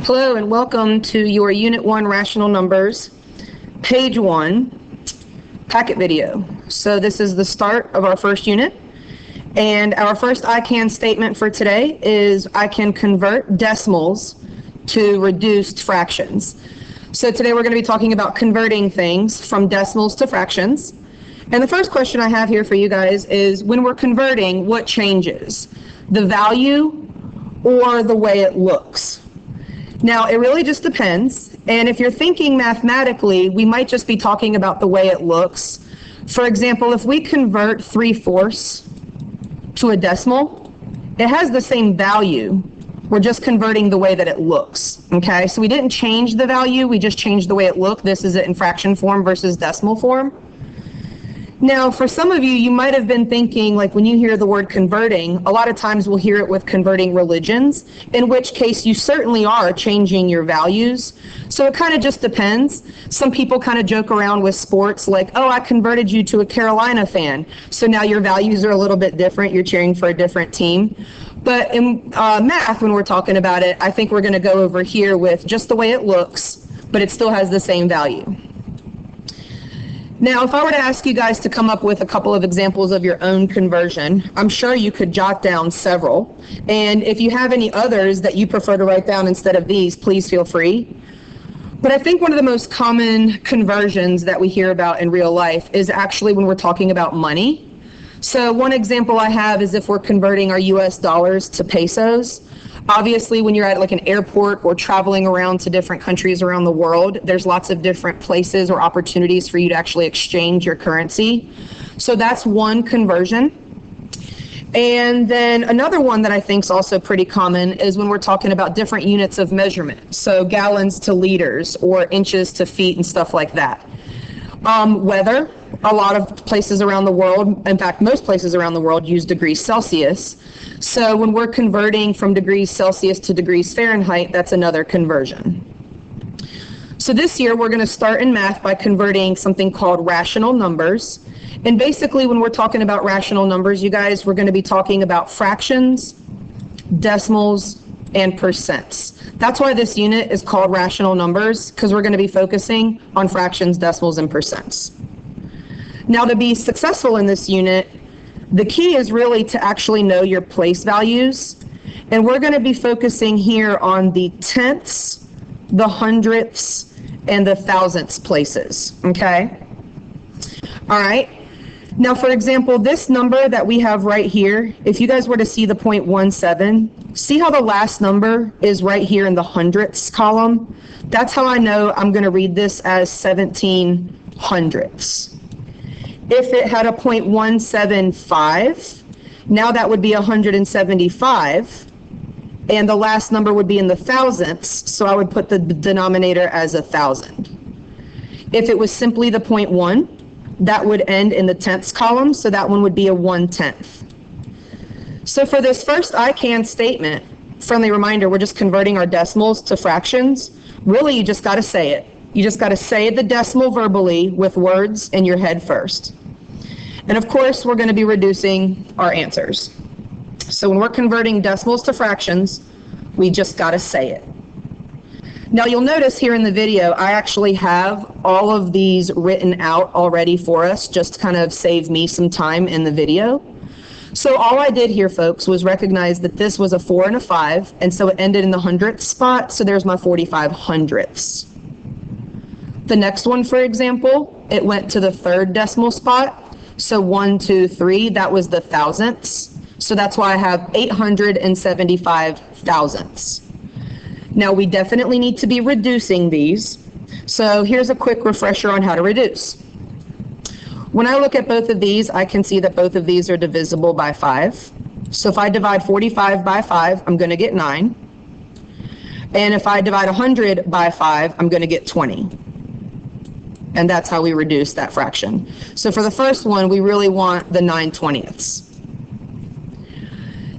Hello and welcome to your Unit 1 Rational Numbers, Page 1 packet video. So this is the start of our first unit, and our first I can statement for today is I can convert decimals to reduced fractions. So today we're going to be talking about converting things from decimals to fractions. And the first question I have here for you guys is, when we're converting, what changes? The value or the way it looks? Now, it really just depends. And if you're thinking mathematically, we might just be talking about the way it looks. For example, if we convert 3/4 to a decimal, it has the same value. We're just converting the way that it looks. Okay, so we didn't change the value, we just changed the way it looked. This is it in fraction form versus decimal form. Now, for some of you, you might have been thinking, like when you hear the word converting, a lot of times we'll hear it with converting religions, in which case you certainly are changing your values. So it kind of just depends. Some people kind of joke around with sports like, oh, I converted you to a Carolina fan. So now your values are a little bit different. You're cheering for a different team. But in math, when we're talking about it, I think we're going to go over here with just the way it looks, but it still has the same value. Now, if I were to ask you guys to come up with a couple of examples of your own conversion, I'm sure you could jot down several. And if you have any others that you prefer to write down instead of these, please feel free. But I think one of the most common conversions that we hear about in real life is actually when we're talking about money. So one example I have is if we're converting our US dollars to pesos. Obviously, when you're at like an airport or traveling around to different countries around the world, there's lots of different places or opportunities for you to actually exchange your currency. So that's one conversion. And then another one that I think is also pretty common is when we're talking about different units of measurement. So gallons to liters or inches to feet and stuff like that. Weather, a lot of places around the world, in fact, most places around the world use degrees Celsius. So when we're converting from degrees Celsius to degrees Fahrenheit, that's another conversion. So this year we're going to start in math by converting something called rational numbers. And basically when we're talking about rational numbers, you guys, we're going to be talking about fractions, decimals, and percents. That's why this unit is called rational numbers, because we're going to be focusing on fractions, decimals, and percents. Now, to be successful in this unit, the key is really to actually know your place values. And we're going to be focusing here on the tenths, the hundredths, and the thousandths places, okay? All right. Now, for example, this number that we have right here, if you guys were to see the 0.17, see how the last number is right here in the hundredths column? That's how I know I'm going to read this as 17 hundredths. If it had a 0.175, now that would be 175, and the last number would be in the thousandths, so I would put the denominator as 1,000. If it was simply the 0.1, that would end in the tenths column, so that one would be a 1/10. So for this first I can statement, friendly reminder, we're just converting our decimals to fractions. Really, you just got to say it. You just got to say the decimal verbally with words in your head first. And of course, we're going to be reducing our answers. So when we're converting decimals to fractions, we just got to say it. Now you'll notice here in the video, I actually have all of these written out already for us, just to kind of save me some time in the video. So all I did here, folks, was recognize that this was a 4 and a 5, and so it ended in the hundredth spot, so there's my 45 hundredths. The next one, for example, it went to the third decimal spot, so 1, 2, 3, that was the thousandths, so that's why I have 875 thousandths. Now, we definitely need to be reducing these. So here's a quick refresher on how to reduce. When I look at both of these, I can see that both of these are divisible by 5. So if I divide 45 by 5, I'm going to get 9. And if I divide 100 by 5, I'm going to get 20. And that's how we reduce that fraction. So for the first one, we really want the 9/20ths.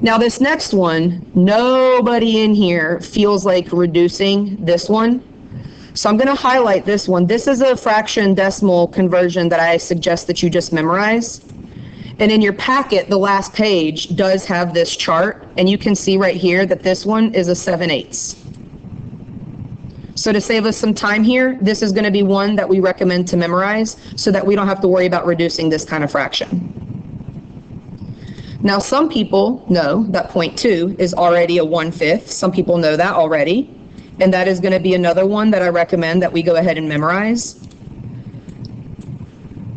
Now this next one, nobody in here feels like reducing this one. So I'm going to highlight this one. This is a fraction decimal conversion that I suggest that you just memorize. And in your packet, the last page does have this chart. And you can see right here that this one is a 7/8. So to save us some time here, this is going to be one that we recommend to memorize so that we don't have to worry about reducing this kind of fraction. Now, some people know that 0.2 is already a 1/5. Some people know that already. And that is going to be another one that I recommend that we go ahead and memorize.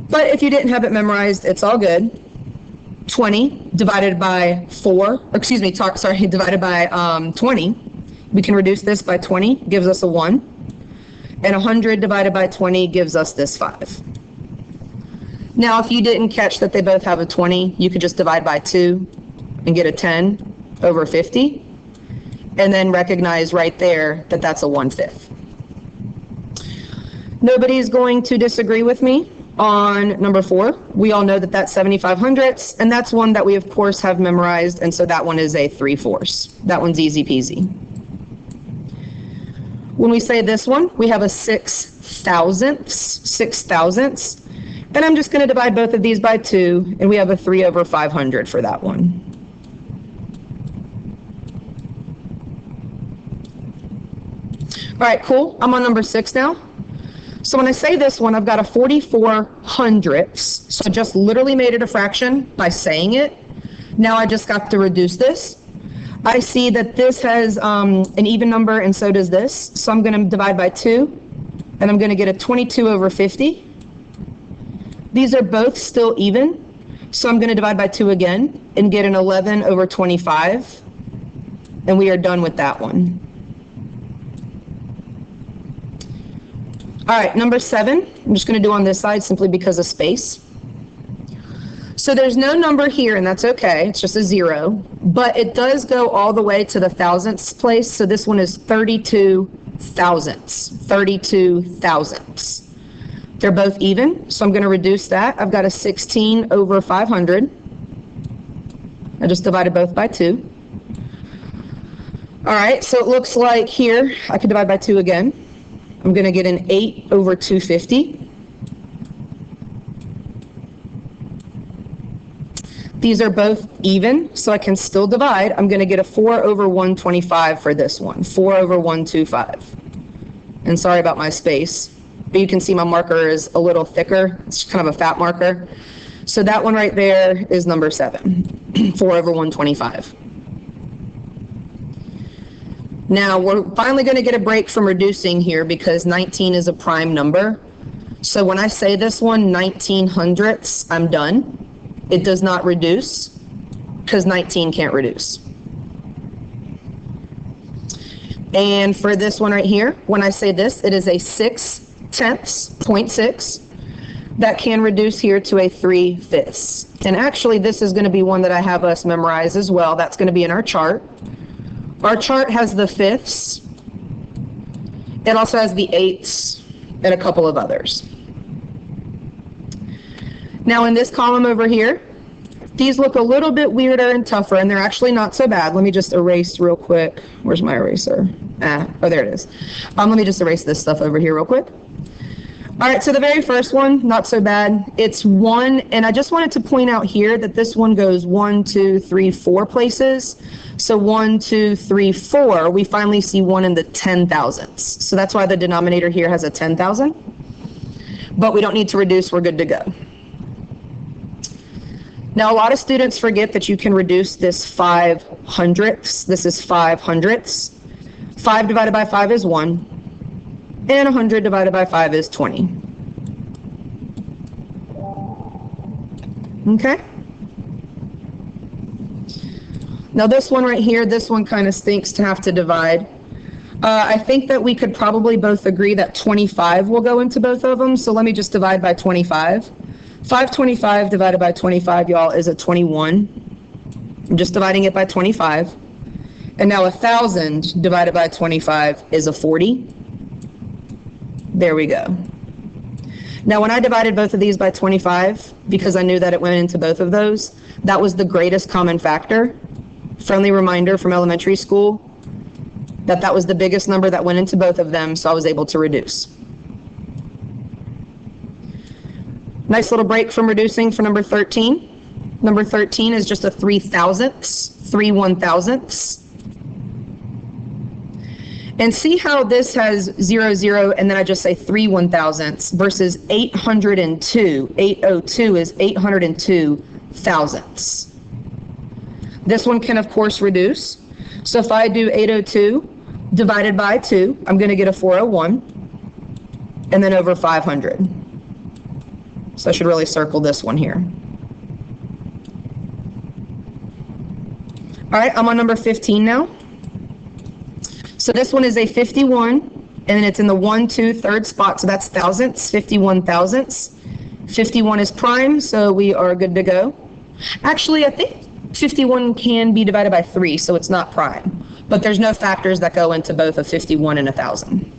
But if you didn't have it memorized, it's all good. 20 divided by 20. We can reduce this by 20, gives us a 1. And 100 divided by 20 gives us this 5. Now, if you didn't catch that they both have a 20, you could just divide by 2 and get a 10 over 50. And then recognize right there that that's a 1/5. Nobody's going to disagree with me on number 4. We all know that that's 75/100ths, and that's one that we of course have memorized, and so that one is a 3/4. That one's easy peasy. When we say this one, we have a 6/1000ths, and I'm just going to divide both of these by 2, and we have a 3/500 for that one. All right, cool. I'm on number 6 now. So when I say this one, I've got a 44/100ths. So I just literally made it a fraction by saying it. Now I just got to reduce this. I see that this has an even number, and so does this. So I'm going to divide by 2, and I'm going to get a 22/50. These are both still even, so I'm going to divide by 2 again and get an 11/25, and we are done with that one. All right, number 7, I'm just going to do on this side simply because of space. So there's no number here, and that's okay. It's just a 0, but it does go all the way to the thousandths place. So this one is 32 thousandths, 32 thousandths. They're both even, so I'm going to reduce that. I've got a 16/500. I just divided both by 2. All right, so it looks like here I could divide by 2 again. I'm going to get an 8/250. These are both even, so I can still divide. I'm going to get a 4/125 for this one, 4/125. And sorry about my space, but you can see my marker is a little thicker. It's kind of a fat marker. So that one right there is number 7, 4/125. Now, we're finally going to get a break from reducing here because 19 is a prime number. So when I say this one, 19/100ths, I'm done. It does not reduce because 19 can't reduce. And for this one right here, when I say this, it is a 6/10ths, 0.6, that can reduce here to a 3/5. And actually, this is going to be one that I have us memorize as well. That's going to be in our chart. Our chart has the fifths. It also has the eighths and a couple of others. Now in this column over here, these look a little bit weirder and tougher, and they're actually not so bad. Let me just erase real quick. Where's my eraser? Oh, there it is. Let me just erase this stuff over here real quick. All right, so the very first one, not so bad. It's 1, and I just wanted to point out here that this one goes 1, 2, 3, 4 places. So 1, 2, 3, 4, we finally see 1 in the 10,000ths. So that's why the denominator here has a 10,000. But we don't need to reduce, we're good to go. Now a lot of students forget that you can reduce this 5/100ths. This is 5/100ths. 5 divided by 5 is 1. And 100 divided by 5 is 20. Okay? Now this one right here, this one kind of stinks to have to divide. I think that we could probably both agree that 25 will go into both of them, so let me just divide by 25. 525 divided by 25, y'all, is a 21. I'm just dividing it by 25. And now 1,000 divided by 25 is a 40. There we go. Now when I divided both of these by 25, because I knew that it went into both of those, that was the greatest common factor. Friendly reminder from elementary school that that was the biggest number that went into both of them, so I was able to reduce. Nice little break from reducing for number 13. Number 13 is just a 3/1000ths, 3/1000ths. And see how this has 0, 0, and then I just say 3 1,000ths versus 802. 802 is 802 thousandths. This one can, of course, reduce. So if I do 802 divided by 2, I'm going to get a 401, and then over 500. So I should really circle this one here. All right, I'm on number 15 now. So this one is a 51, and then it's in the 1, 2, 3rd spot, so that's thousandths, 51 thousandths. 51 is prime, so we are good to go. Actually, I think 51 can be divided by 3, so it's not prime. But there's no factors that go into both a 51 and 1,000.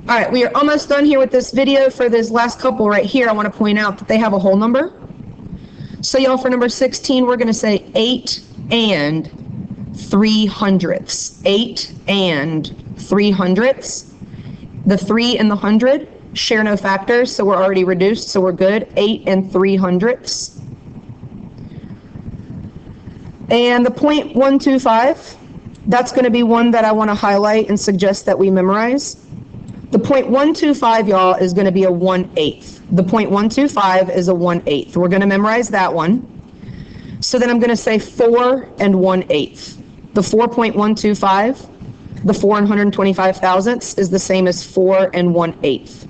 All right, we are almost done here with this video. For this last couple right here, I want to point out that they have a whole number. So y'all, for number 16, we're going to say 8 and 300ths. 8 and 300ths. The 3 and the 100 share no factors, so we're already reduced, so we're good. 8 and 300ths. And the 0.125, that's going to be one that I want to highlight and suggest that we memorize. The 0.125, y'all, is going to be a 1/8. The 0.125 is a 1/8. We're going to memorize that one. So then I'm going to say 4 and 1/8. The 4.125, the 4 and 125 thousandths, is the same as 4 and 1/8.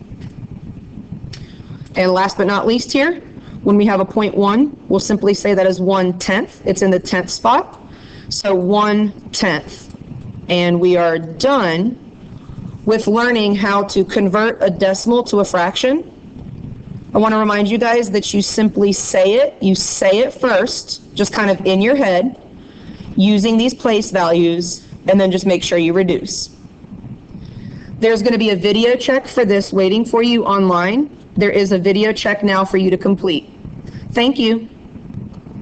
And last but not least here, when we have a 0.1, we'll simply say that is 1/10. It's in the 10th spot. So 1/10. And we are done with learning how to convert a decimal to a fraction. I want to remind you guys that you simply say it. You say it first, just kind of in your head, using these place values, and then just make sure you reduce. There's going to be a video check for this waiting for you online. There is a video check now for you to complete. Thank you.